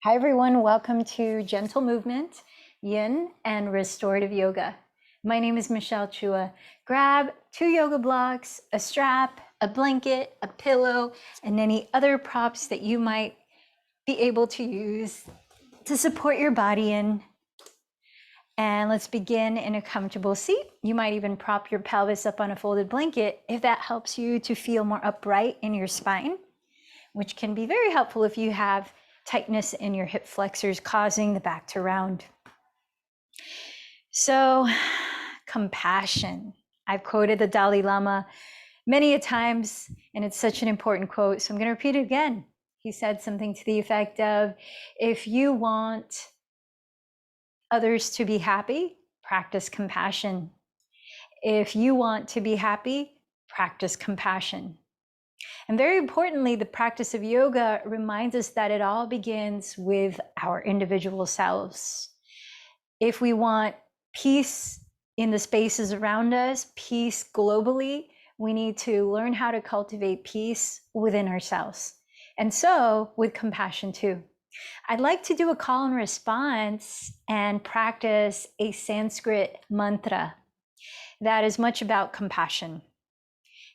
Hi everyone, welcome to Gentle Movement, Yin, and Restorative Yoga. My name is Michelle Chua. Grab 2 yoga blocks, a strap, a blanket, a pillow, and any other props that you might be able to use to support your body in. And let's begin in a comfortable seat. You might even prop your pelvis up on a folded blanket if that helps you to feel more upright in your spine, which can be very helpful if you have tightness in your hip flexors causing the back to round. So, compassion. I've quoted the Dalai Lama many a times, and it's such an important quote, so I'm going to repeat it again. He said something to the effect of, if you want others to be happy, practice compassion. If you want to be happy, practice compassion. And very importantly, the practice of yoga reminds us that it all begins with our individual selves. If we want peace in the spaces around us, peace globally, we need to learn how to cultivate peace within ourselves. And so with compassion too. I'd like to do a call and response and practice a Sanskrit mantra that is much about compassion.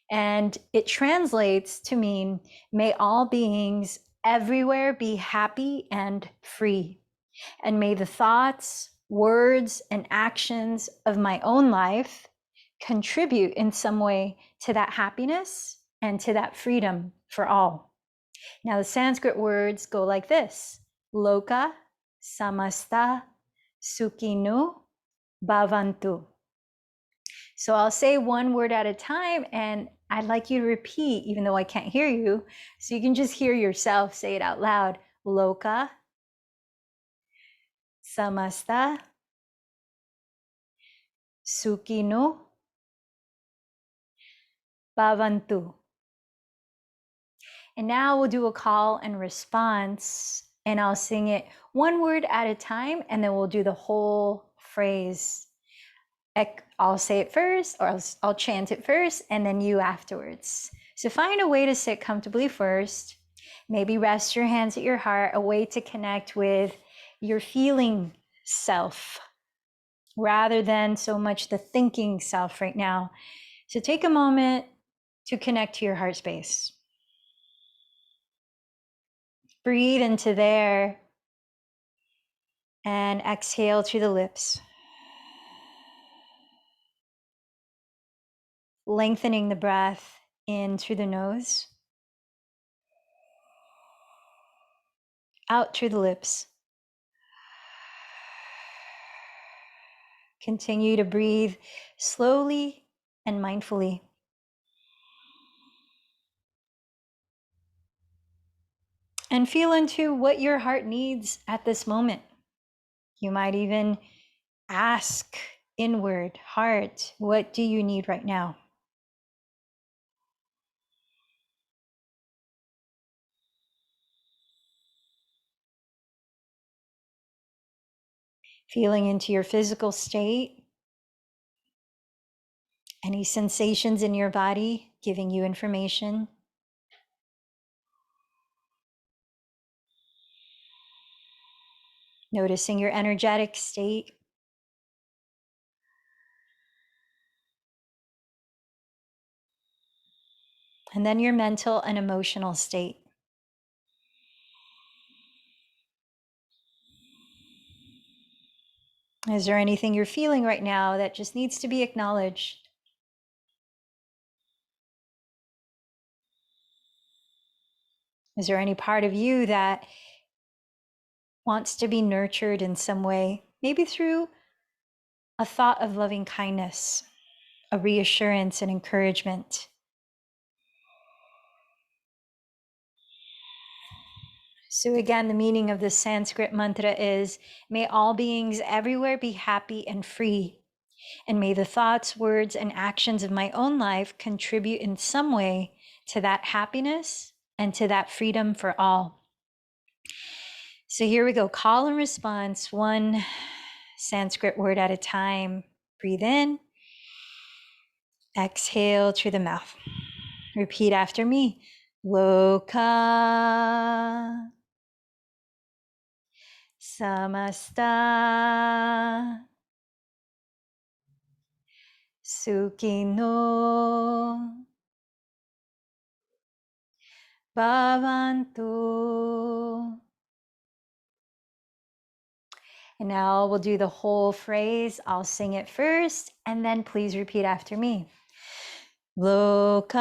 And it translates to mean, may all beings everywhere be happy and free. And may the thoughts, words, and actions of my own life contribute in some way to that happiness and to that freedom for all. Now, the Sanskrit words go like this: Loka samasta sukhinu bhavantu. So I'll say one word at a time, and I'd like you to repeat, even though I can't hear you, so you can just hear yourself say it out loud. Loka samasta sukhinu bhavantu. And now we'll do a call and response, and I'll sing it one word at a time, and then we'll do the whole phrase. I'll say it first, or I'll chant it first, and then you afterwards. So find a way to sit comfortably first. Maybe rest your hands at your heart, a way to connect with your feeling self rather than so much the thinking self right now. So take a moment to connect to your heart space. Breathe into there and exhale through the lips. Lengthening the breath in through the nose, out through the lips. Continue to breathe slowly and mindfully. And feel into what your heart needs at this moment. You might even ask inward, heart, what do you need right now? Feeling into your physical state, any sensations in your body giving you information. Noticing your energetic state. And then your mental and emotional state. Is there anything you're feeling right now that just needs to be acknowledged? Is there any part of you that wants to be nurtured in some way? Maybe through a thought of loving kindness, a reassurance and encouragement. So again, the meaning of the Sanskrit mantra is, may all beings everywhere be happy and free. And may the thoughts, words, and actions of my own life contribute in some way to that happiness and to that freedom for all. So here we go, call and response, one Sanskrit word at a time. Breathe in, exhale through the mouth. Repeat after me. Loka samasta Sukino Bhavantu. And now we'll do the whole phrase. I'll sing it first, and then please repeat after me. Loka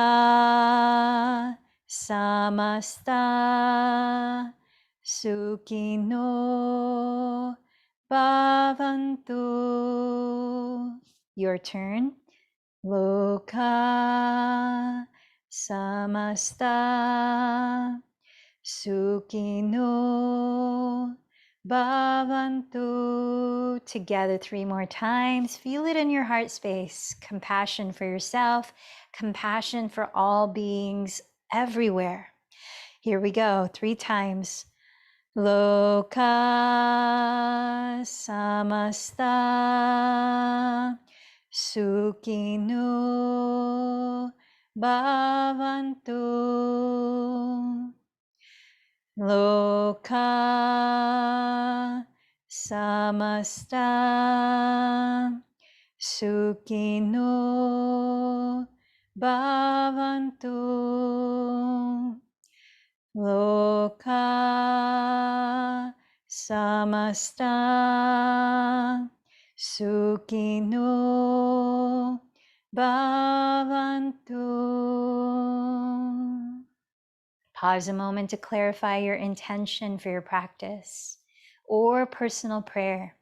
samasta Sukino Bhavantu. Your turn. Loka samasta Sukino Bhavantu. Together 3 more times. Feel it in your heart space. Compassion for yourself, compassion for all beings everywhere. Here we go, 3 times. Loka samasta Sukino Bhavantu. Loka samasta Sukino Bhavantu. Loka samasta Sukino Bhavantu. Pause a moment to clarify your intention for your practice or personal prayer.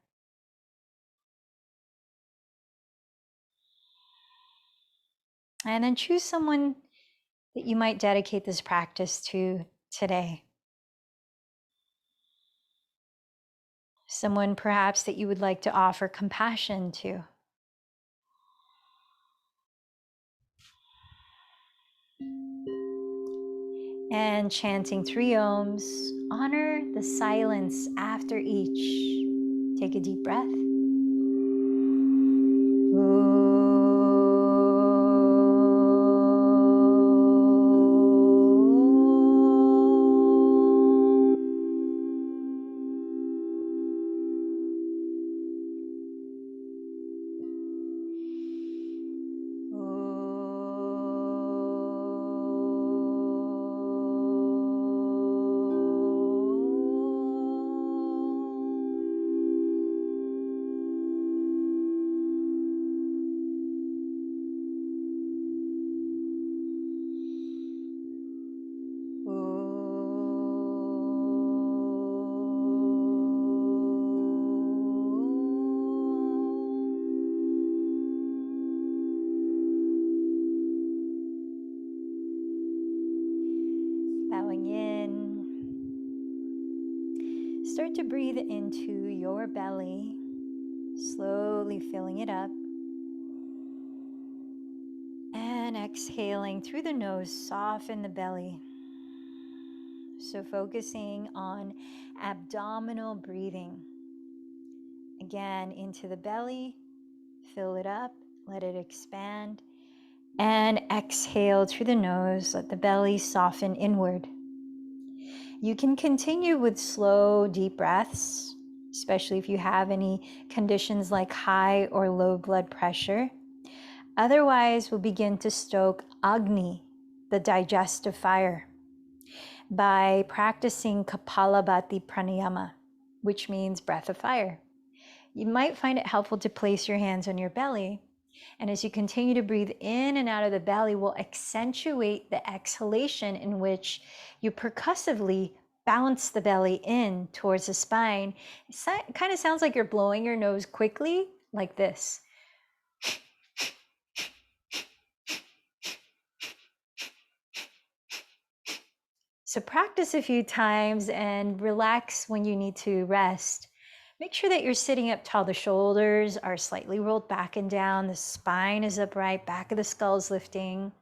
And then choose someone that you might dedicate this practice to today. Someone perhaps that you would like to offer compassion to. And chanting 3 ohms, honor the silence after each. Take a deep breath. Bowing in. Start to breathe into your belly, slowly filling it up. And exhaling through the nose, soften the belly. So focusing on abdominal breathing. Again, into the belly, fill it up, let it expand. And exhale through the nose, let the belly soften inward. You can continue with slow, deep breaths, especially if you have any conditions like high or low blood pressure. Otherwise, we'll begin to stoke Agni, the digestive fire, by practicing Kapalabhati Pranayama, which means breath of fire. You might find it helpful to place your hands on your belly, and as you continue to breathe in and out of the belly, will accentuate the exhalation in which you percussively bounce the belly in towards the spine. It kind of sounds like you're blowing your nose quickly, like this. So practice a few times and relax when you need to rest. Make sure that you're sitting up tall. The shoulders are slightly rolled back and down. The spine is upright. Back of the skull is lifting.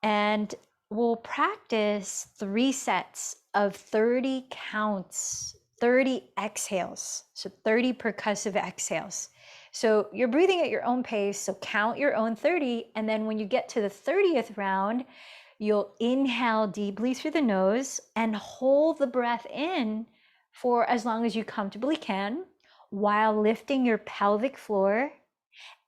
And we'll practice 3 sets of 30 counts, 30 exhales. So 30 percussive exhales. So you're breathing at your own pace. So count your own 30. And then when you get to the 30th round, you'll inhale deeply through the nose and hold the breath in for as long as you comfortably can, while lifting your pelvic floor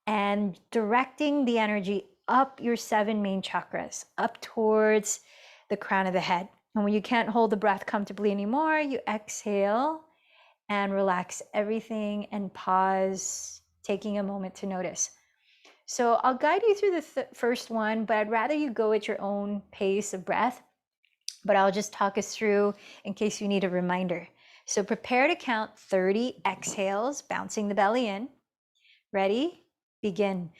and directing the energy up your 7 main chakras, up towards the crown of the head. And when you can't hold the breath comfortably anymore, you exhale and relax everything and pause, taking a moment to notice. So I'll guide you through the first one, but I'd rather you go at your own pace of breath. But I'll just talk us through in case you need a reminder. So prepare to count 30 exhales, bouncing the belly in. Ready? Begin.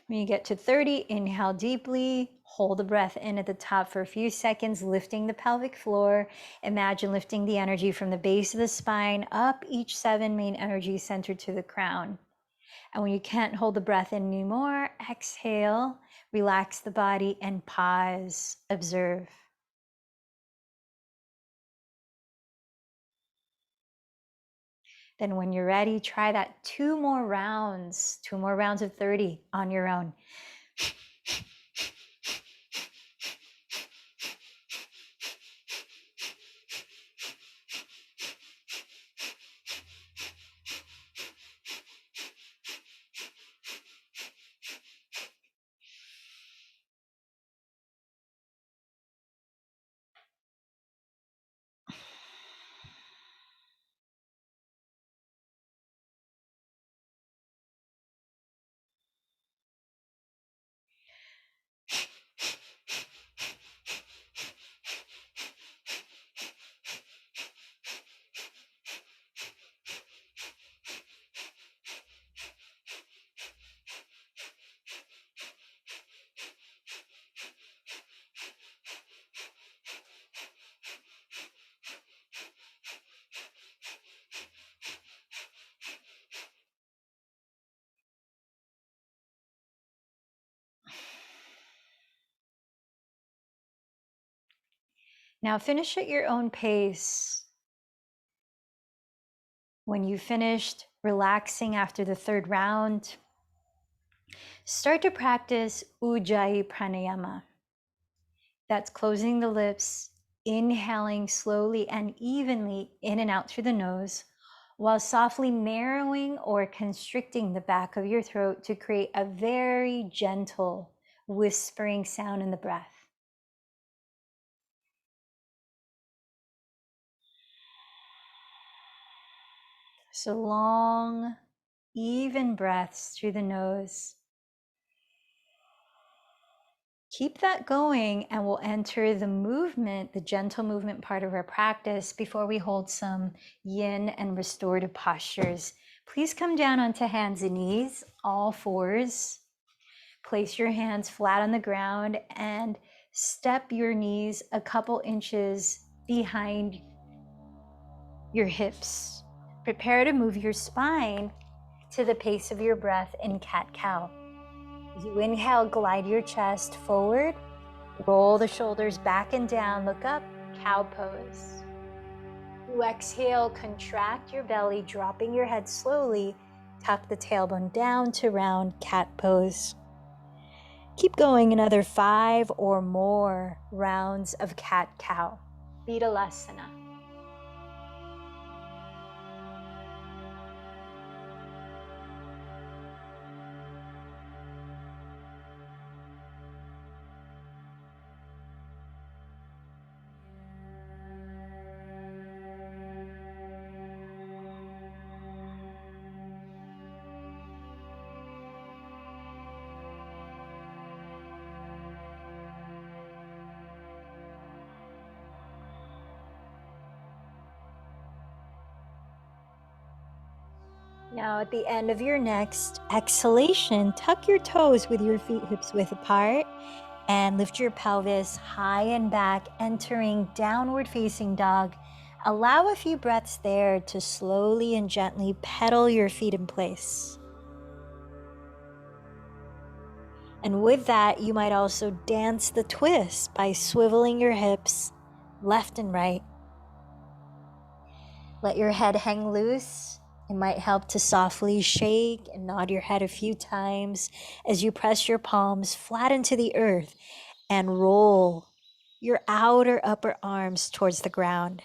When you get to 30, inhale deeply, hold the breath in at the top for a few seconds, lifting the pelvic floor. Imagine lifting the energy from the base of the spine up each 7 main energy center to the crown. And when you can't hold the breath in anymore, exhale, relax the body and pause, observe. Then when you're ready, try that 2 more rounds of 30 on your own. Now finish at your own pace. When you finished relaxing after the 3rd round, start to practice Ujjayi Pranayama. That's closing the lips, inhaling slowly and evenly in and out through the nose, while softly narrowing or constricting the back of your throat to create a very gentle whispering sound in the breath. So long, even breaths through the nose. Keep that going and we'll enter the movement, the gentle movement part of our practice before we hold some yin and restorative postures. Please come down onto hands and knees, all fours. Place your hands flat on the ground and step your knees a couple inches behind your hips. Prepare to move your spine to the pace of your breath in cat-cow. As you inhale, glide your chest forward, roll the shoulders back and down, look up, cow pose. You exhale, contract your belly, dropping your head slowly, tuck the tailbone down to round cat pose. Keep going another 5 or more rounds of cat-cow, Vidalasana. Now at the end of your next exhalation, tuck your toes with your feet hips width apart and lift your pelvis high and back, entering downward facing dog. Allow a few breaths there to slowly and gently pedal your feet in place. And with that, you might also dance the twist by swiveling your hips left and right. Let your head hang loose. It might help to softly shake and nod your head a few times as you press your palms flat into the earth and roll your outer upper arms towards the ground,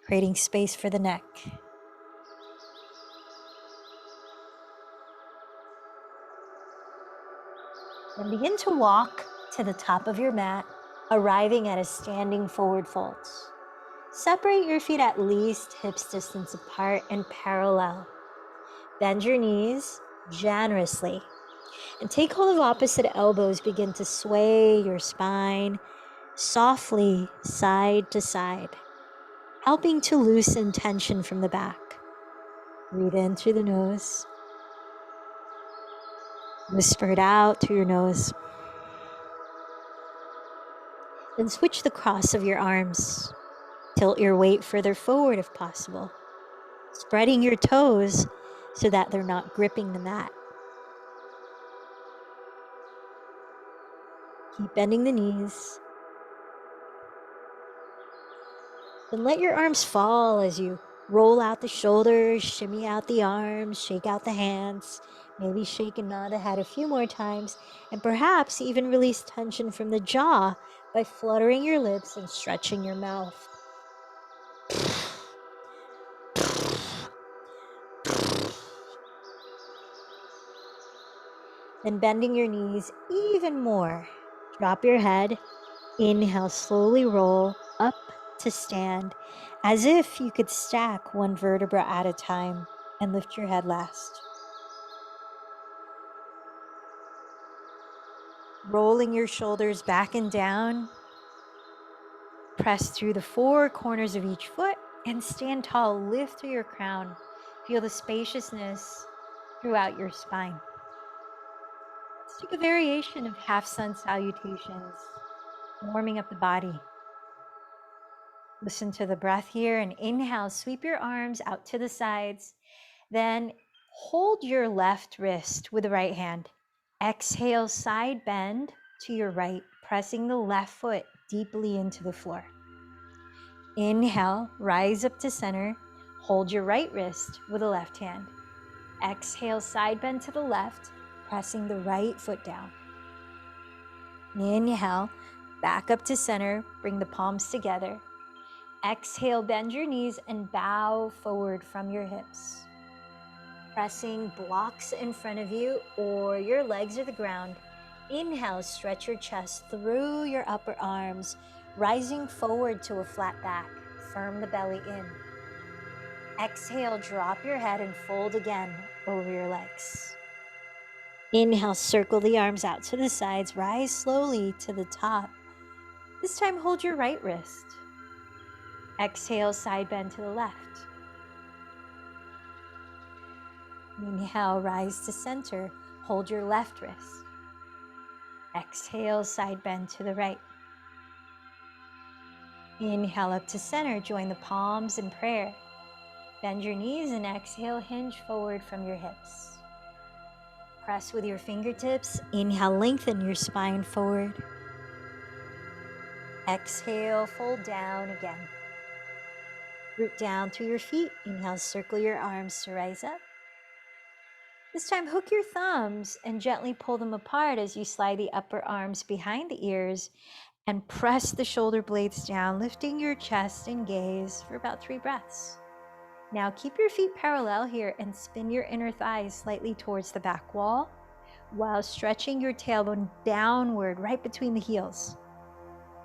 creating space for the neck. Then begin to walk to the top of your mat, arriving at a standing forward fold. Separate your feet at least hips distance apart and parallel. Bend your knees generously and take hold of opposite elbows. Begin to sway your spine softly side to side, helping to loosen tension from the back. Breathe in through the nose. Whisper it out through your nose. Then switch the cross of your arms. Tilt your weight further forward if possible, spreading your toes so that they're not gripping the mat. Keep bending the knees. Then let your arms fall as you roll out the shoulders, shimmy out the arms, shake out the hands, maybe shake and nod the head a few more times, and perhaps even release tension from the jaw by fluttering your lips and stretching your mouth. Then bending your knees even more. Drop your head. Inhale, slowly roll up to stand as if you could stack one vertebra at a time and lift your head last. Rolling your shoulders back and down. Press through the four corners of each foot and stand tall. Lift through your crown. Feel the spaciousness throughout your spine. Let's take a variation of half sun salutations, warming up the body. Listen to the breath here and inhale, sweep your arms out to the sides. Then hold your left wrist with the right hand. Exhale, side bend to your right, pressing the left foot deeply into the floor. Inhale, rise up to center. Hold your right wrist with the left hand. Exhale, side bend to the left, pressing the right foot down. Inhale, back up to center. Bring the palms together. Exhale, bend your knees and bow forward from your hips. Pressing blocks in front of you or your legs or the ground. Inhale, stretch your chest through your upper arms, rising forward to a flat back. Firm the belly in. Exhale, drop your head and fold again over your legs. Inhale, circle the arms out to the sides, rise slowly to the top. This time, hold your right wrist. Exhale, side bend to the left. Inhale, rise to center. Hold your left wrist. Exhale, side bend to the right. Inhale up to center. Join the palms in prayer. Bend your knees and exhale, hinge forward from your hips. Press with your fingertips. Inhale, lengthen your spine forward. Exhale, fold down again. Root down through your feet. Inhale, circle your arms to rise up. This time, hook your thumbs and gently pull them apart as you slide the upper arms behind the ears and press the shoulder blades down, lifting your chest and gaze for about 3 breaths. Now keep your feet parallel here and spin your inner thighs slightly towards the back wall while stretching your tailbone downward right between the heels.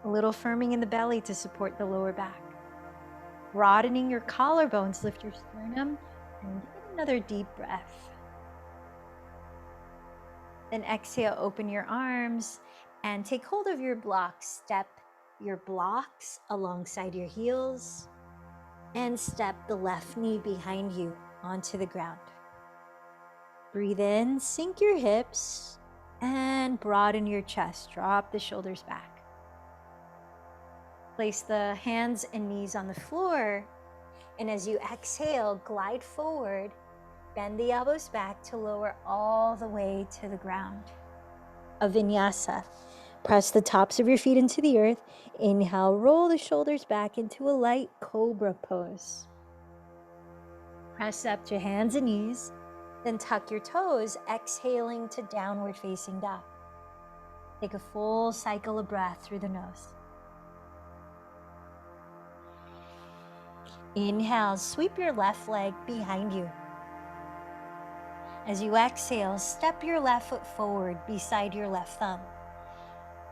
A little firming in the belly to support the lower back. Broadening your collarbones, lift your sternum and give it another deep breath. Then exhale, open your arms and take hold of your blocks. Step your blocks alongside your heels and step the left knee behind you onto the ground. Breathe in, sink your hips and broaden your chest. Drop the shoulders back. Place the hands and knees on the floor, and as you exhale, glide forward. Bend the elbows back to lower all the way to the ground. A vinyasa. Press the tops of your feet into the earth. Inhale, roll the shoulders back into a light cobra pose. Press up to hands and knees, then tuck your toes, exhaling to downward facing dog. Take a full cycle of breath through the nose. Inhale, sweep your left leg behind you. As you exhale, step your left foot forward beside your left thumb.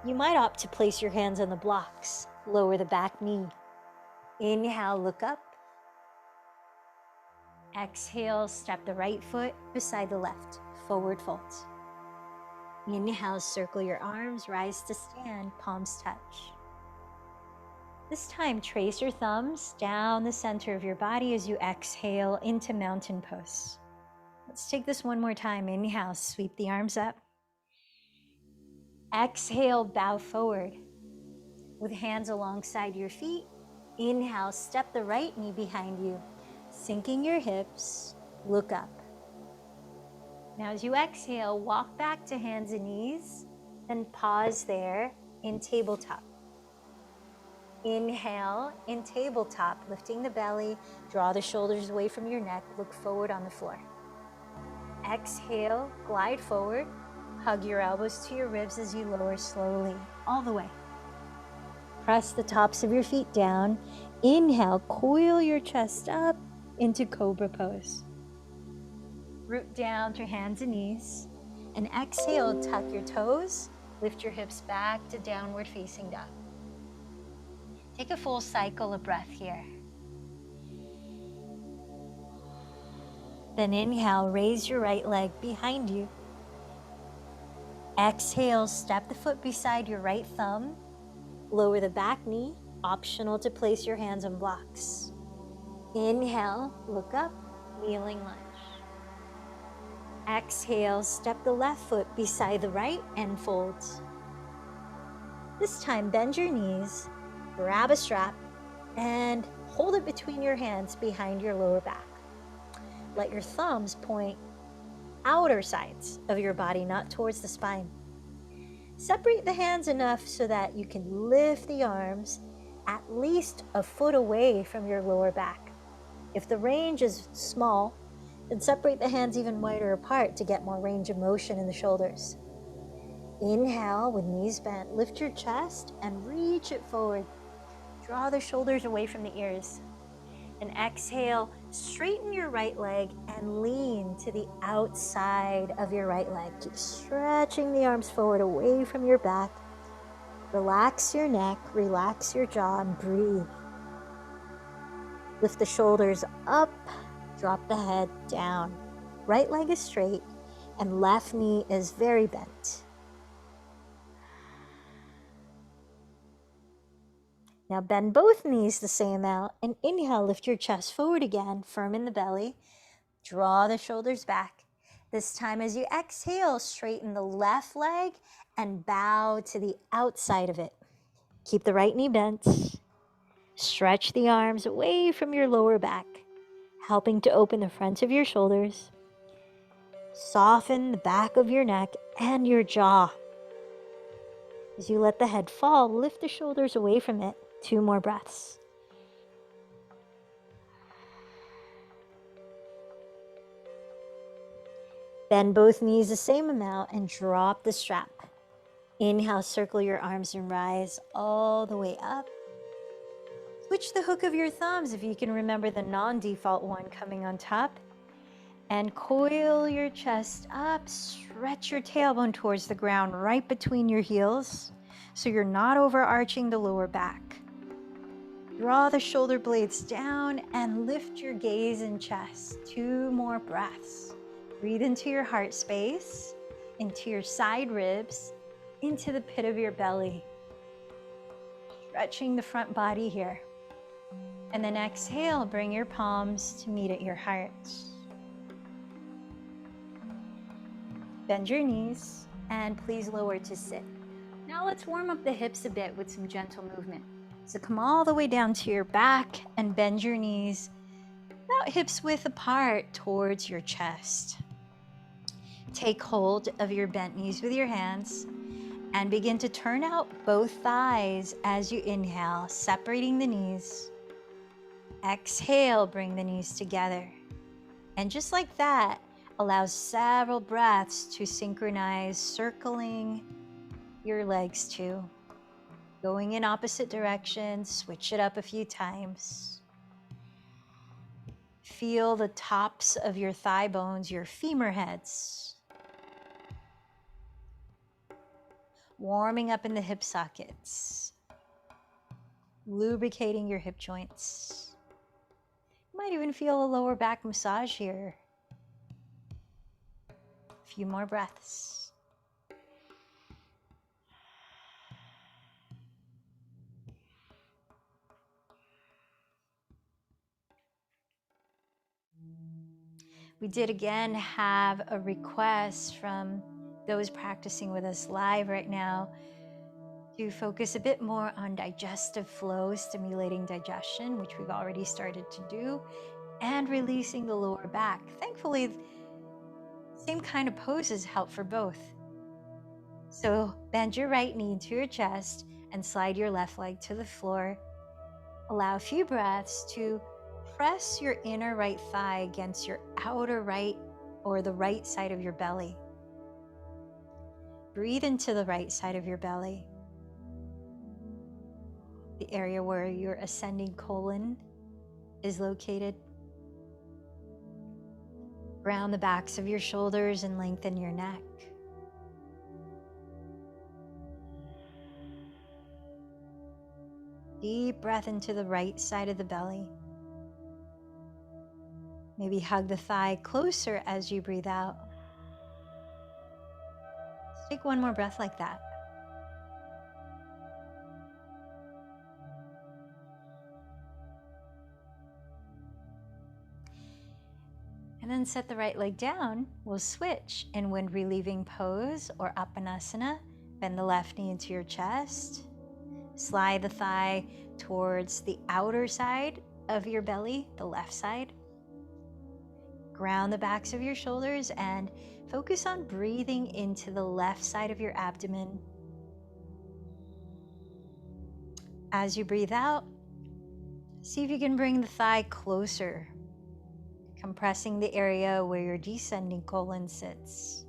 You might opt to place your hands on the blocks. Lower the back knee. Inhale, look up. Exhale, step the right foot beside the left. Forward fold. Inhale, circle your arms, rise to stand, palms touch. This time, trace your thumbs down the center of your body as you exhale into mountain pose. Let's take this one more time. Inhale, sweep the arms up. Exhale, bow forward with hands alongside your feet. Inhale, step the right knee behind you, sinking your hips, look up. Now as you exhale, walk back to hands and knees, then pause there in tabletop. Inhale in tabletop, lifting the belly, draw the shoulders away from your neck, look forward on the floor. Exhale, glide forward, hug your elbows to your ribs as you lower slowly, all the way. Press the tops of your feet down. Inhale, coil your chest up into cobra pose. Root down to hands and knees. And exhale, tuck your toes, lift your hips back to downward facing dog. Take a full cycle of breath here. Then inhale, raise your right leg behind you. Exhale, step the foot beside your right thumb. Lower the back knee, optional to place your hands on blocks. Inhale, look up, kneeling lunge. Exhale, step the left foot beside the right and fold. This time, bend your knees, grab a strap, and hold it between your hands behind your lower back. Let your thumbs point outer sides of your body, not towards the spine. Separate the hands enough so that you can lift the arms at least a foot away from your lower back. If the range is small, then separate the hands even wider apart to get more range of motion in the shoulders. Inhale with knees bent, lift your chest and reach it forward. Draw the shoulders away from the ears. And exhale, straighten your right leg and lean to the outside of your right leg. Keep stretching the arms forward away from your back. Relax your neck, relax your jaw, and breathe. Lift the shoulders up, drop the head down. Right leg is straight and left knee is very bent. Now bend both knees the same amount and inhale, lift your chest forward again, firm in the belly. Draw the shoulders back. This time as you exhale, straighten the left leg and bow to the outside of it. Keep the right knee bent. Stretch the arms away from your lower back, helping to open the front of your shoulders. Soften the back of your neck and your jaw. As you let the head fall, lift the shoulders away from it. 2 more breaths. Bend both knees the same amount and drop the strap. Inhale, circle your arms and rise all the way up. Switch the hook of your thumbs if you can remember the non-default one coming on top. And coil your chest up, stretch your tailbone towards the ground right between your heels so you're not overarching the lower back. Draw the shoulder blades down and lift your gaze and chest. 2 more breaths. Breathe into your heart space, into your side ribs, into the pit of your belly. Stretching the front body here. And then exhale, bring your palms to meet at your heart. Bend your knees and please lower to sit. Now let's warm up the hips a bit with some gentle movement. So come all the way down to your back and bend your knees about hips width apart towards your chest. Take hold of your bent knees with your hands and begin to turn out both thighs as you inhale, separating the knees. Exhale, bring the knees together. And just like that, allow several breaths to synchronize, circling your legs too. Going in opposite directions, switch it up a few times. Feel the tops of your thigh bones, your femur heads, warming up in the hip sockets, lubricating your hip joints. You might even feel a lower back massage here. A few more breaths. We did again have a request from those practicing with us live right now to focus a bit more on digestive flow, stimulating digestion, which we've already started to do, and releasing the lower back. Thankfully, same kind of poses help for both. So bend your right knee to your chest and slide your left leg to the floor. Allow a few breaths to press your inner right thigh against your outer right or the right side of your belly. Breathe into the right side of your belly, the area where your ascending colon is located. Ground the backs of your shoulders and lengthen your neck. Deep breath into the right side of the belly. Maybe hug the thigh closer as you breathe out. Let's take one more breath like that. And then set the right leg down. We'll switch in wind relieving pose or Apanasana. Bend the left knee into your chest. Slide the thigh towards the outer side of your belly, the left side. Ground the backs of your shoulders and focus on breathing into the left side of your abdomen. As you breathe out, see if you can bring the thigh closer, compressing the area where your descending colon sits.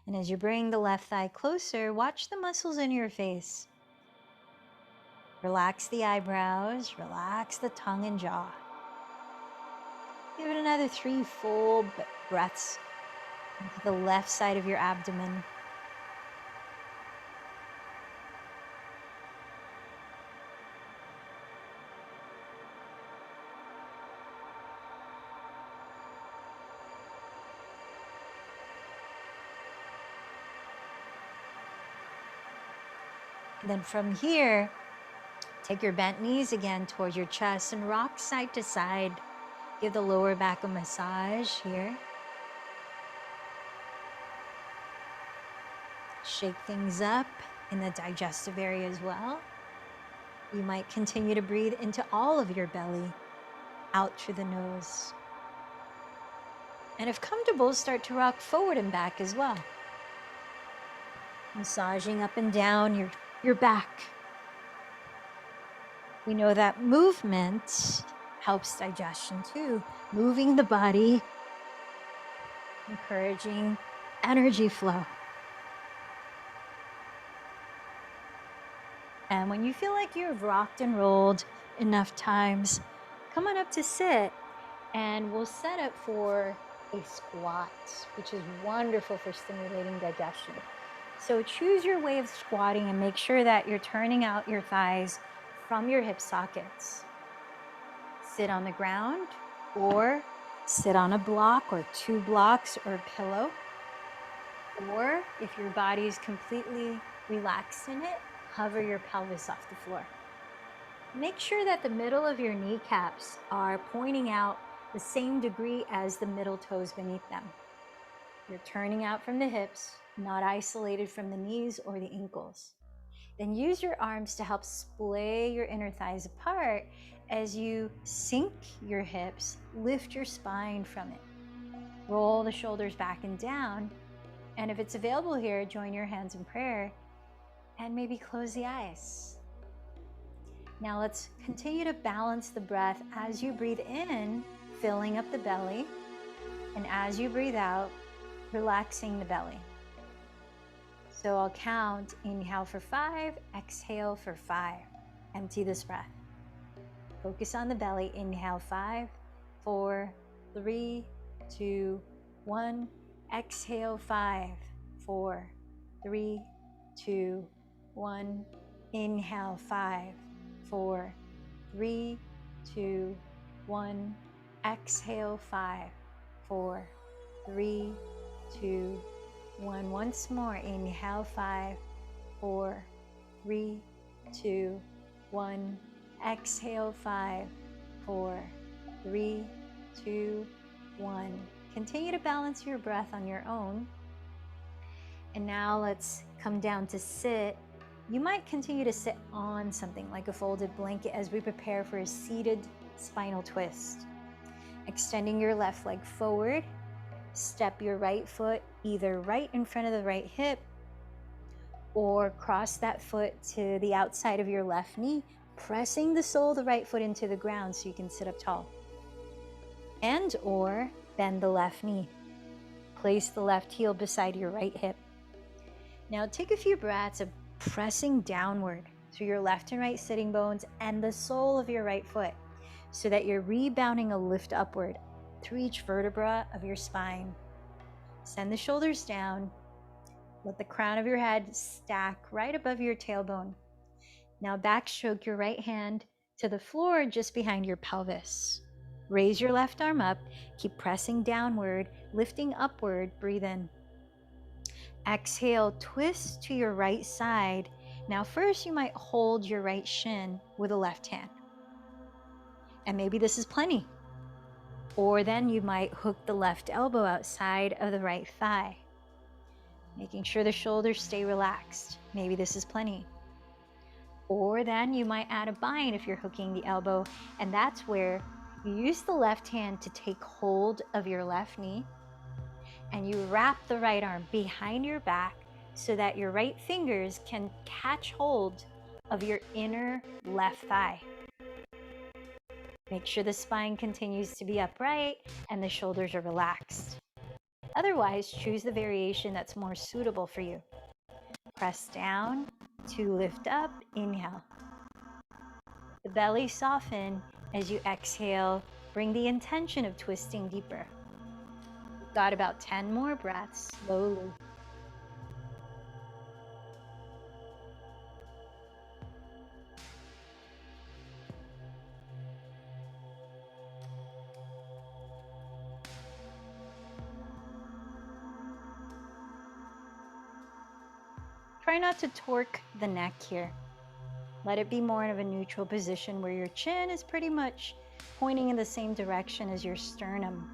And as you bring the left thigh closer, watch the muscles in your face. Relax the eyebrows, relax the tongue and jaw. Give it another 3 full breaths into the left side of your abdomen. And then from here, take your bent knees again towards your chest and rock side to side. Give the lower back a massage here. Shake things up in the digestive area as well. You might continue to breathe into all of your belly, out through the nose. And if comfortable, start to rock forward and back as well. Massaging up and down your back. We know that movement helps digestion too. Moving the body, encouraging energy flow. And when you feel like you've rocked and rolled enough times, come on up to sit and we'll set up for a squat, which is wonderful for stimulating digestion. So choose your way of squatting and make sure that you're turning out your thighs from your hip sockets. Sit on the ground or sit on a block or 2 blocks or a pillow. Or if your body is completely relaxed in it, hover your pelvis off the floor. Make sure that the middle of your kneecaps are pointing out the same degree as the middle toes beneath them. You're turning out from the hips, not isolated from the knees or the ankles. Then use your arms to help splay your inner thighs apart as you sink your hips, lift your spine from it. Roll the shoulders back and down. And if it's available here, join your hands in prayer and maybe close the eyes. Now let's continue to balance the breath as you breathe in, filling up the belly, and as you breathe out, relaxing the belly. So I'll count, inhale for 5, exhale for 5. Empty this breath. Focus on the belly. Inhale 5, 4, 3, 2, 1. Exhale 5, 4, 3, 2, 1. Inhale 5, 4, 3, 2, 1. Exhale 5, 4, 3, 2, 1. Once more. Inhale 5, 4, 3, 2, 1. Exhale 5, 4, 3, 2, 1. Continue to balance your breath on your own. And now let's come down to sit. You might continue to sit on something like a folded blanket as we prepare for a seated spinal twist. Extending your left leg forward. Step your right foot either right in front of the right hip or cross that foot to the outside of your left knee, pressing the sole of the right foot into the ground so you can sit up tall. And or bend the left knee. Place the left heel beside your right hip. Now take a few breaths of pressing downward through your left and right sitting bones and the sole of your right foot so that you're rebounding a lift upward through each vertebra of your spine. Send the shoulders down. Let the crown of your head stack right above your tailbone. Now backstroke your right hand to the floor just behind your pelvis. Raise your left arm up. Keep pressing downward, lifting upward. Breathe in. Exhale, twist to your right side. Now first you might hold your right shin with a left hand. And maybe this is plenty. Or then you might hook the left elbow outside of the right thigh, making sure the shoulders stay relaxed. Maybe this is plenty. Or then you might add a bind if you're hooking the elbow, and that's where you use the left hand to take hold of your left knee, and you wrap the right arm behind your back so that your right fingers can catch hold of your inner left thigh. Make sure the spine continues to be upright and the shoulders are relaxed. Otherwise, choose the variation that's more suitable for you. Press down to lift up. Inhale. The belly soften as you exhale. Bring the intention of twisting deeper. We've got about 10 more breaths, slowly. Try not to torque the neck here. Let it be more of a neutral position where your chin is pretty much pointing in the same direction as your sternum.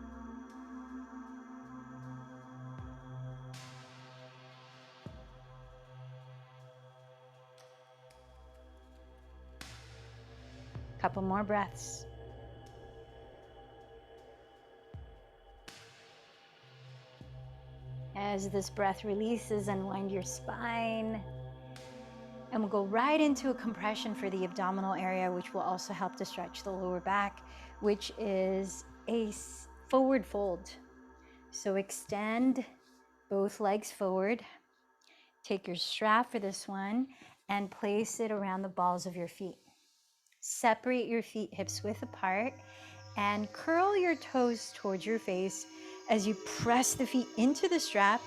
Couple more breaths. As this breath releases, unwind your spine. And we'll go right into a compression for the abdominal area, which will also help to stretch the lower back, which is a forward fold. So extend both legs forward. Take your strap for this one and place it around the balls of your feet. Separate your feet hips width apart and curl your toes towards your face as you press the feet into the strap.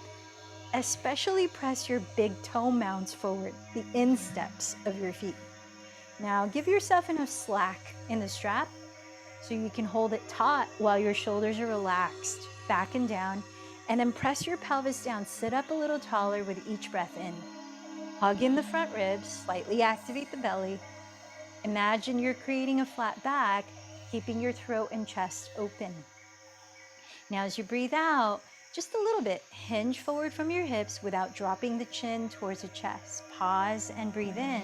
Especially press your big toe mounts forward, the insteps of your feet. Now give yourself enough slack in the strap so you can hold it taut while your shoulders are relaxed, back and down, and then press your pelvis down. Sit up a little taller with each breath in. Hug in the front ribs, slightly activate the belly. Imagine you're creating a flat back, keeping your throat and chest open. Now as you breathe out, just a little bit, hinge forward from your hips without dropping the chin towards the chest. Pause and breathe in,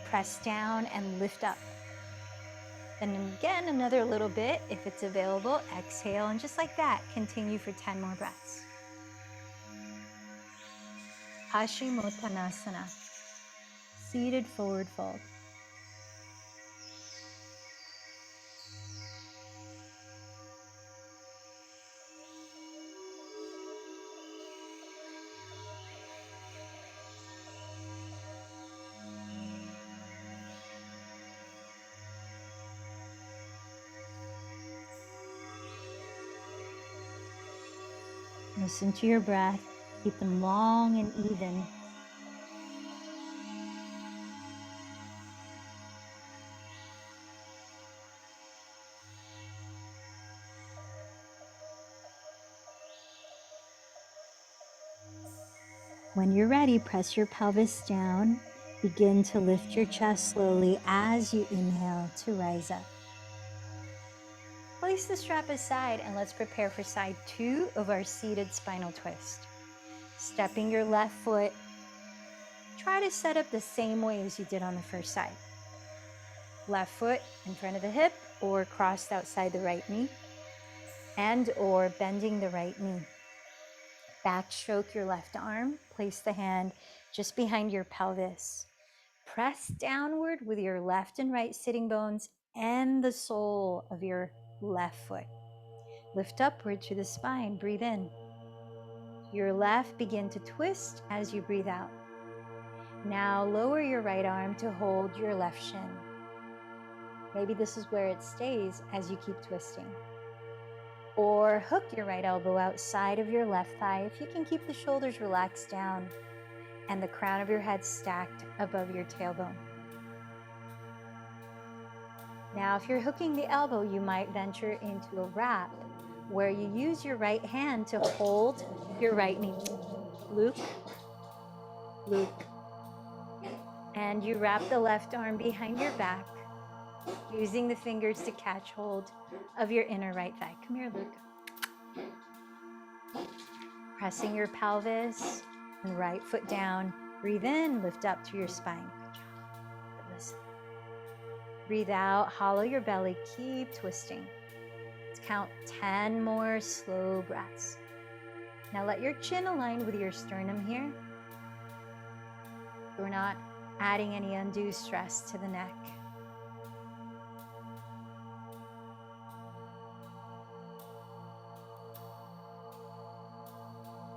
press down and lift up. And again, another little bit if it's available. Exhale, and just like that, continue for 10 more breaths. Paschimottanasana. seated forward fold. Listen to your breath. Keep them long and even. When you're ready, press your pelvis down. Begin to lift your chest slowly as you inhale to rise up. Place the strap aside and let's prepare for side 2 of our seated spinal twist. Stepping your left foot, try to set up the same way as you did on the first side. Left foot in front of the hip or crossed outside the right knee, and or bending the right knee. Backstroke your left arm, place the hand just behind your pelvis. Press downward with your left and right sitting bones and the sole of your left foot. Lift upward to the spine, breathe in. Your left, begin to twist as you breathe out. Now lower your right arm to hold your left shin. Maybe this is where it stays as you keep twisting. Or hook your right elbow outside of your left thigh if you can keep the shoulders relaxed down and the crown of your head stacked above your tailbone. Now, if you're hooking the elbow, you might venture into a wrap where you use your right hand to hold your right knee. Loop, loop. And you wrap the left arm behind your back, using the fingers to catch hold of your inner right thigh. Come here, Luke. Pressing your pelvis and right foot down. Breathe in, lift up to your spine. Good job. Listen. Breathe out, hollow your belly, keep twisting. Let's count 10 more slow breaths. Now let your chin align with your sternum here. We're not adding any undue stress to the neck.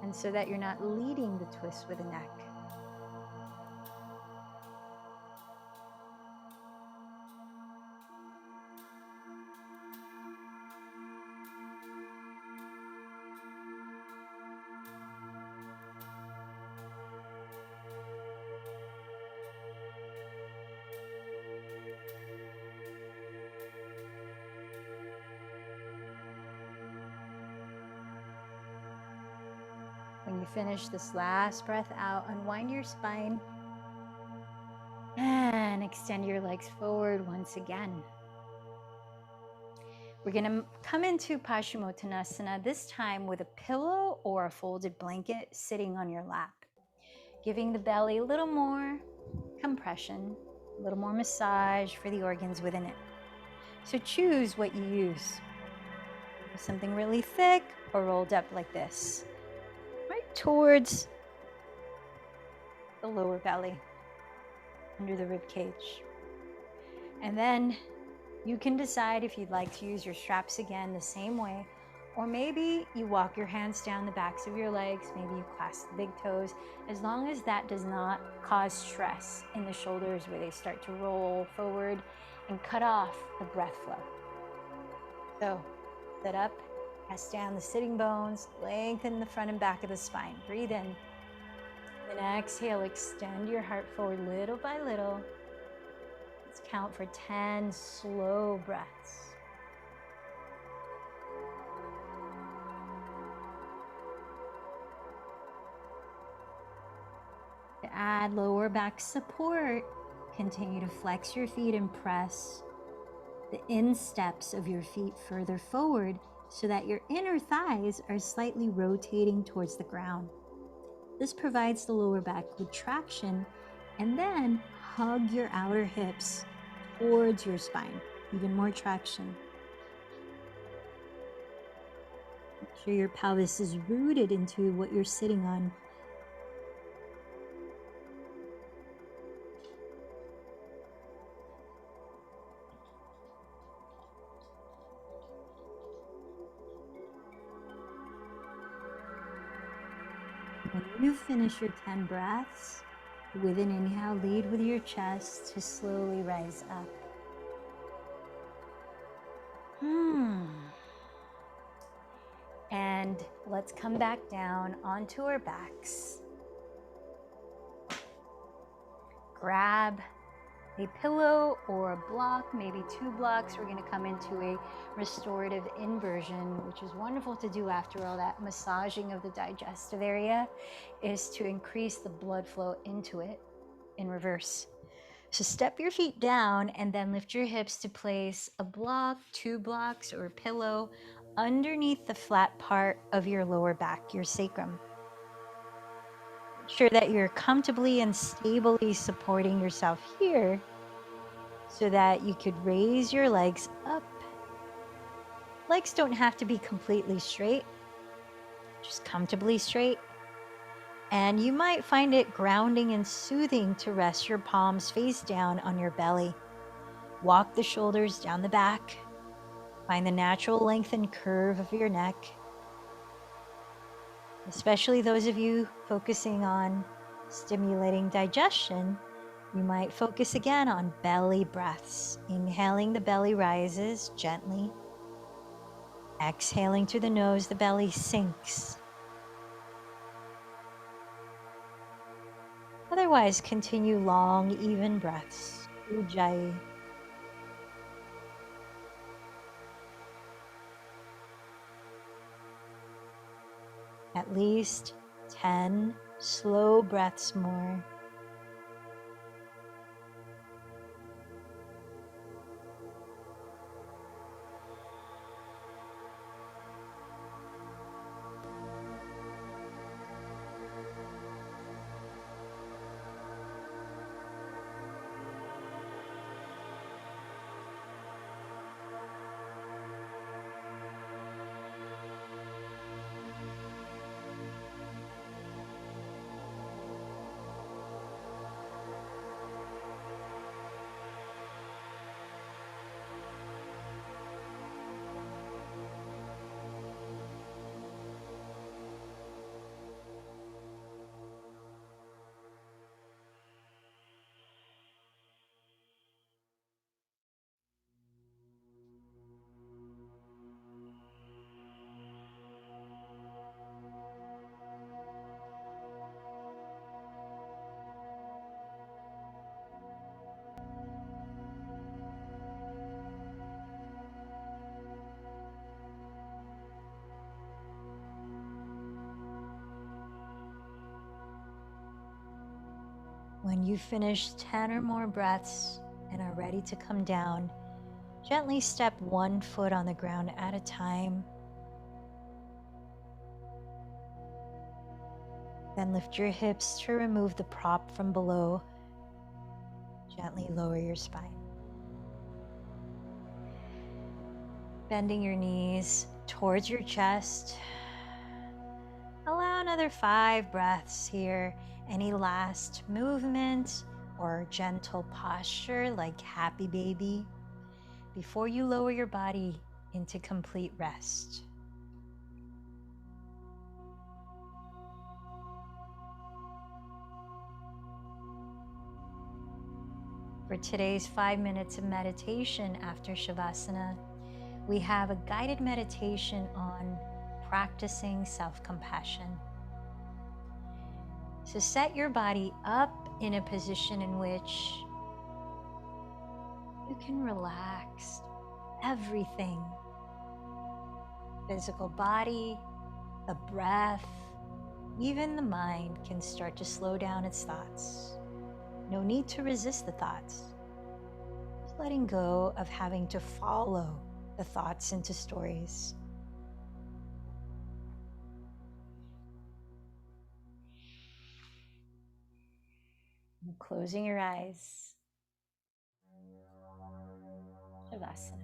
And so that you're not leading the twist with the neck. When you finish this last breath out, unwind your spine and extend your legs forward once again. We're going to come into Paschimottanasana, this time with a pillow or a folded blanket sitting on your lap, giving the belly a little more compression, a little more massage for the organs within it. So choose what you use. Something really thick or rolled up like this, right towards the lower belly, under the rib cage. And then you can decide if you'd like to use your straps again the same way, or maybe you walk your hands down the backs of your legs, maybe you clasp the big toes, as long as that does not cause stress in the shoulders where they start to roll forward and cut off the breath flow. So sit up, press down the sitting bones, lengthen the front and back of the spine. Breathe in. Then exhale, extend your heart forward little by little. Let's count for 10 slow breaths. To add lower back support, continue to flex your feet and press the insteps of your feet further forward so that your inner thighs are slightly rotating towards the ground. This provides the lower back with traction, and then hug your outer hips towards your spine, even more traction. Make sure your pelvis is rooted into what you're sitting on. you finish your 10 breaths, with an inhale, lead with your chest to slowly rise up. And let's come back down onto our backs. Grab a pillow or a block, maybe 2 blocks. We're going to come into a restorative inversion, which is wonderful to do after all that massaging of the digestive area, is to increase the blood flow into it in reverse. So step your feet down and then lift your hips to place a block, 2 blocks, or a pillow underneath the flat part of your lower back, your sacrum. Make sure that you're comfortably and stably supporting yourself here so that you could raise your legs up. Legs don't have to be completely straight, just comfortably straight. And you might find it grounding and soothing to rest your palms face down on your belly. Walk the shoulders down the back. Find the natural length and curve of your neck. Especially those of you focusing on stimulating digestion, you might focus again on belly breaths. Inhaling, the belly rises gently. Exhaling through the nose, the belly sinks. Otherwise, continue long, even breaths. Ujjayi. At least 10 slow breaths more. When you finish 10 or more breaths and are ready to come down, gently step 1 foot on the ground at a time. Then lift your hips to remove the prop from below. Gently lower your spine. Bending your knees towards your chest. Allow another 5 breaths here. Any last movement or gentle posture like happy baby before you lower your body into complete rest. For today's 5 minutes of meditation after Shavasana, we have a guided meditation on practicing self-compassion. So set your body up in a position in which you can relax everything. Physical body, the breath, even the mind can start to slow down its thoughts. No need to resist the thoughts. Just letting go of having to follow the thoughts into stories. And closing your eyes. Shavasana.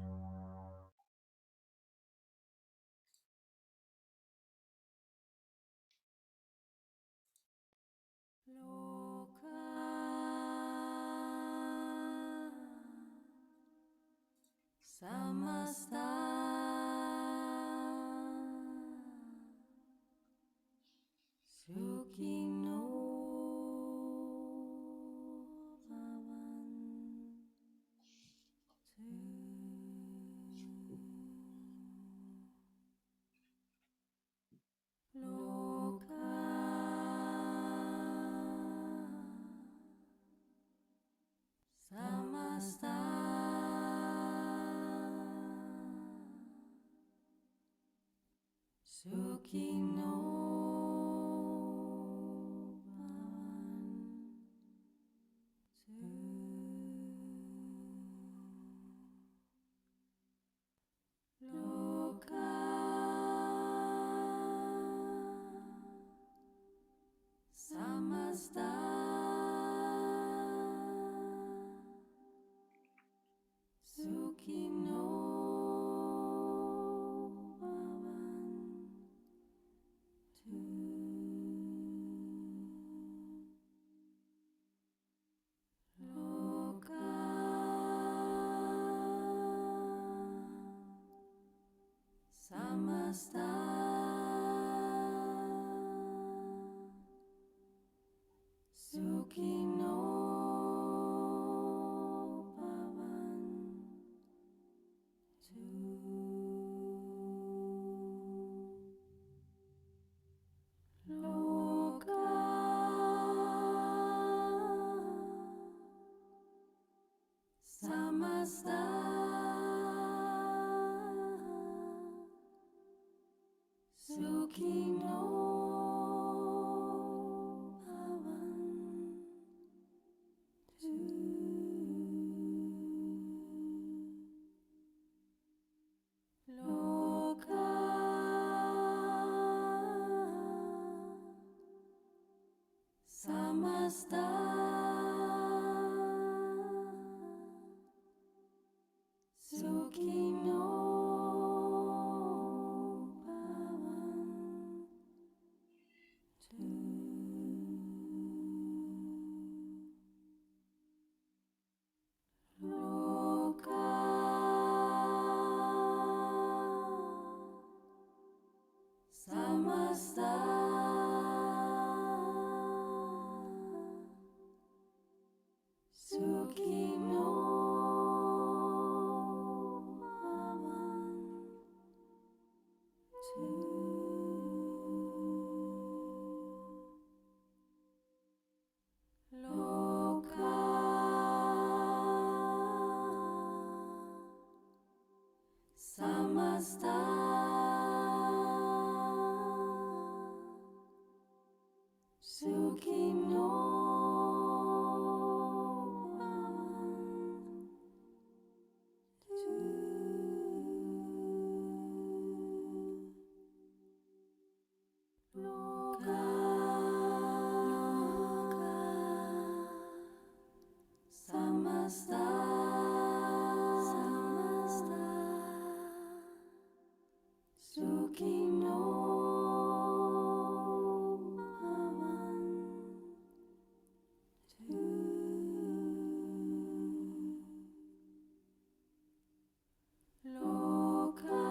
Samasta Sukhi Suki no Loka Samasta Suki no Loka Samasta Suki no Loka Samasta Suki no Loka Samasta Suki no Loka Samasta Suki no Loka Samasta Suki no Loka Samasta Suki no Loka Samasta Suki no Loka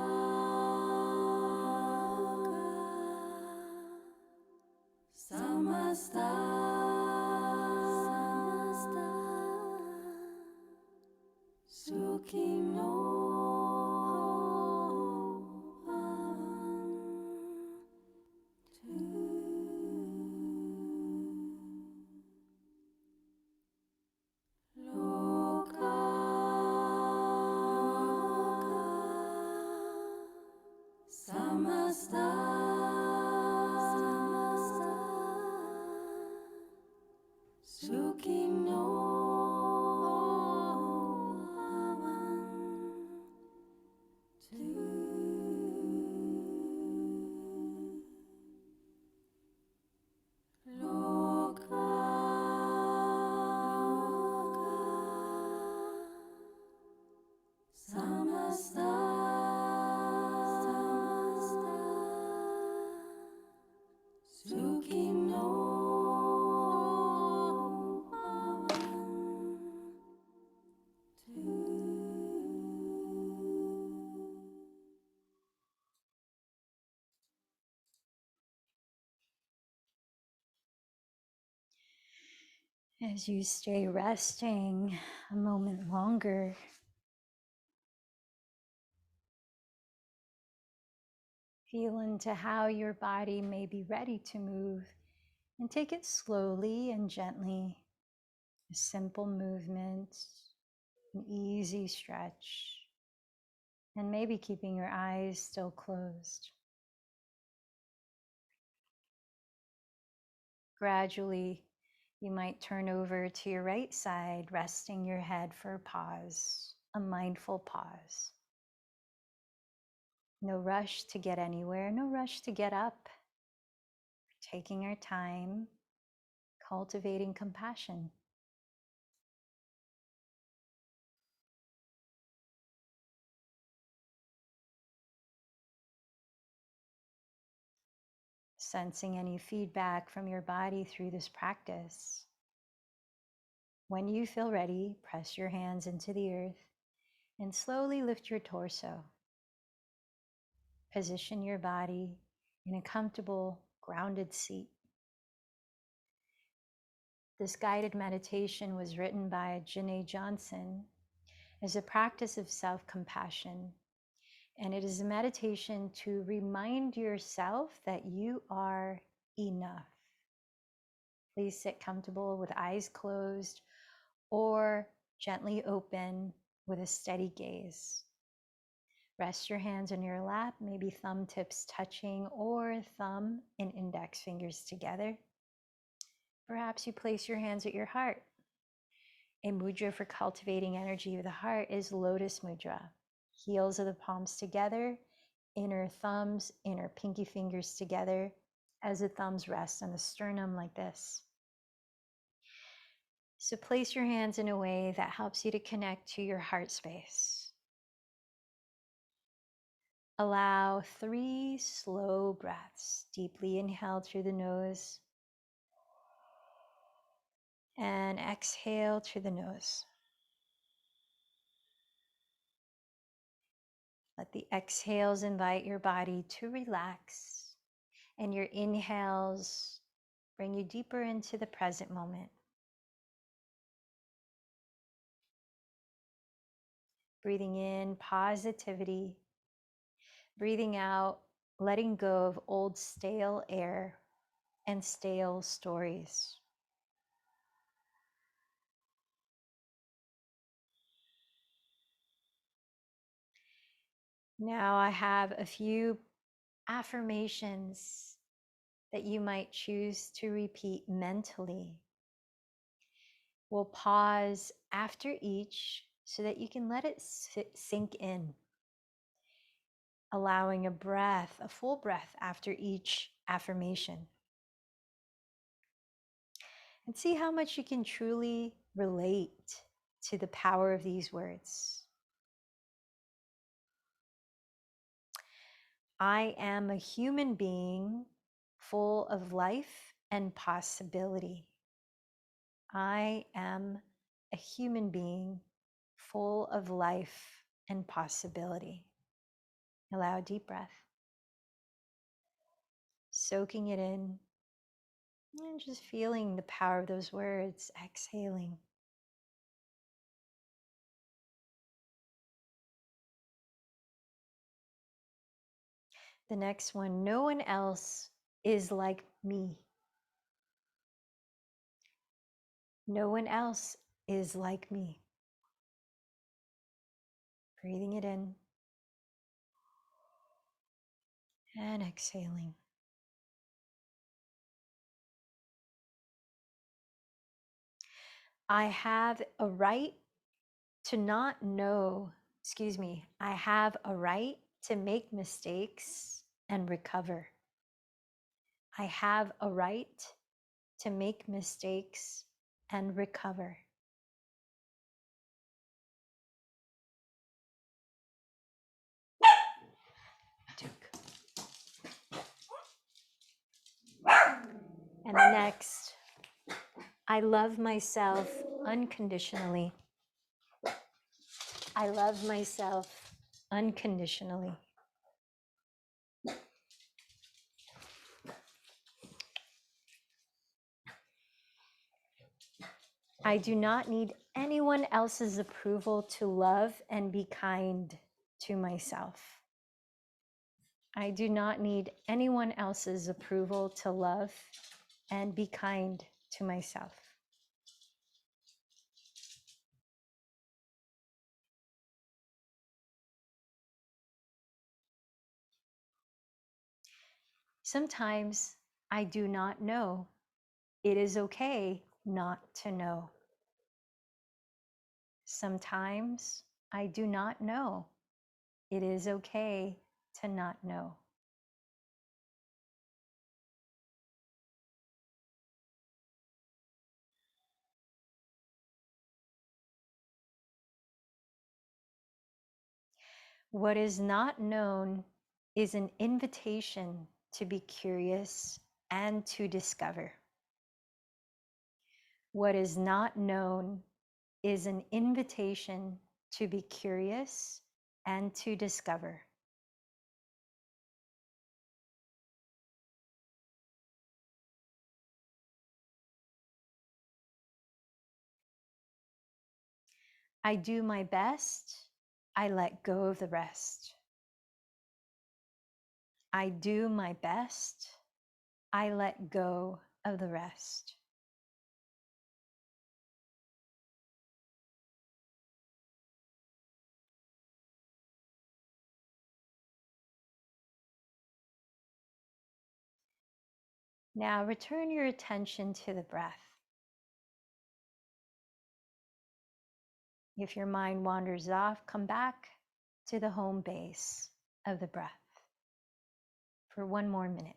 Samasta Suki no Loka Samasta Suki no As you stay resting a moment longer, feel into how your body may be ready to move and take it slowly and gently. A simple movement, an easy stretch, and maybe keeping your eyes still closed. Gradually, you might turn over to your right side, resting your head for a pause, a mindful pause. No rush to get anywhere, no rush to get up. Taking our time, cultivating compassion. Sensing any feedback from your body through this practice. When you feel ready, press your hands into the earth and slowly lift your torso. Position your body in a comfortable, grounded seat. This guided meditation was written by Janae Johnson as a practice of self-compassion. And it is a meditation to remind yourself that you are enough. Please sit comfortable with eyes closed or gently open with a steady gaze. Rest your hands on your lap, maybe thumb tips touching or thumb and index fingers together. Perhaps you place your hands at your heart. A mudra for cultivating energy of the heart is Lotus Mudra. Heels of the palms together, inner thumbs, inner pinky fingers together as the thumbs rest on the sternum like this. So place your hands in a way that helps you to connect to your heart space. Allow 3 slow breaths. Deeply inhale through the nose and exhale through the nose. Let the exhales invite your body to relax, and your inhales bring you deeper into the present moment. Breathing in positivity, breathing out, letting go of old stale air and stale stories. Now I have a few affirmations that you might choose to repeat mentally. We'll pause after each so that you can let it sink in, allowing a breath, a full breath after each affirmation. And see how much you can truly relate to the power of these words. I am a human being full of life and possibility. I am a human being full of life and possibility. Allow a deep breath, soaking it in, and just feeling the power of those words, exhaling. The next one, no one else is like me. No one else is like me. Breathing it in and exhaling. I have a right to not know, I have a right to make mistakes and recover. I have a right to make mistakes and recover. And the next, I love myself unconditionally. I love myself unconditionally. I do not need anyone else's approval to love and be kind to myself. I do not need anyone else's approval to love and be kind to myself. Sometimes I do not know It is okay not to know. Sometimes I do not know. It is okay to not know. What is not known is an invitation to be curious and to discover. What is not known is an invitation to be curious and to discover. I do my best. I let go of the rest. I do my best. I let go of the rest. Now return your attention to the breath. If your mind wanders off, come back to the home base of the breath for one more minute.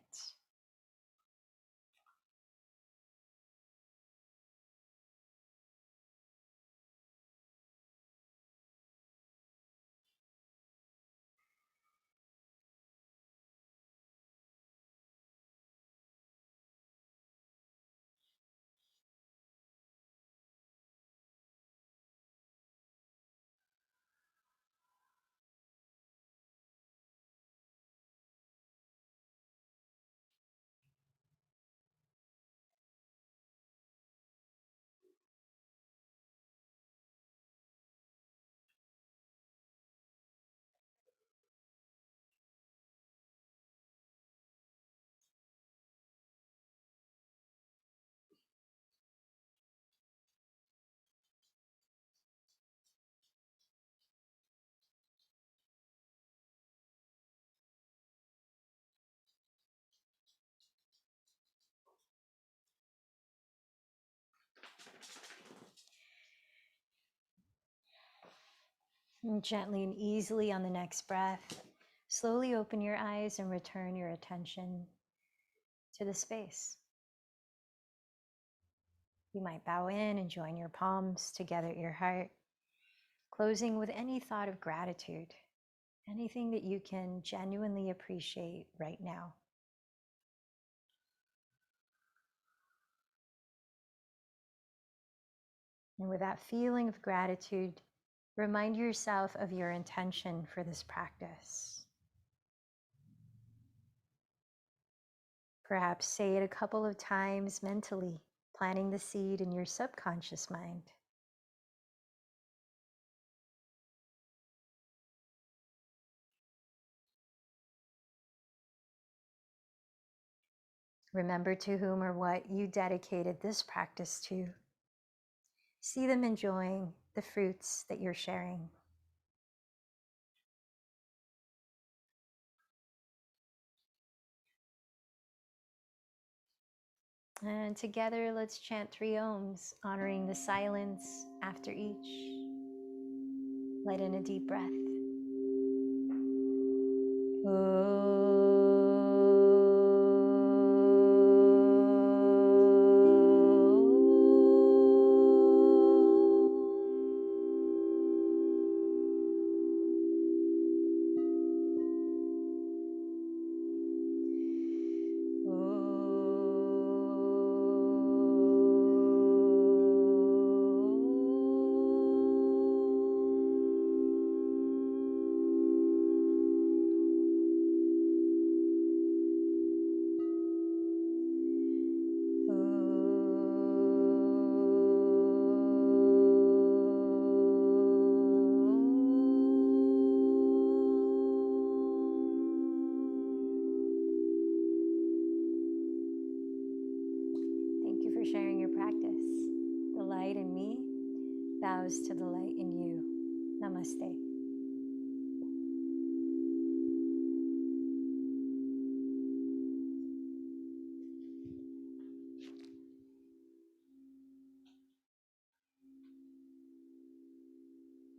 And gently and easily on the next breath, slowly open your eyes and return your attention to the space. You might bow in and join your palms together at your heart, closing with any thought of gratitude, anything that you can genuinely appreciate right now. And with that feeling of gratitude, remind yourself of your intention for this practice. Perhaps say it a couple of times mentally, planting the seed in your subconscious mind. Remember to whom or what you dedicated this practice to. See them enjoying the fruits that you're sharing. And together, let's chant 3 ohms, honoring the silence after each. Let in a deep breath. Thank you for sharing your practice. The light in me bows to the light in you. Namaste.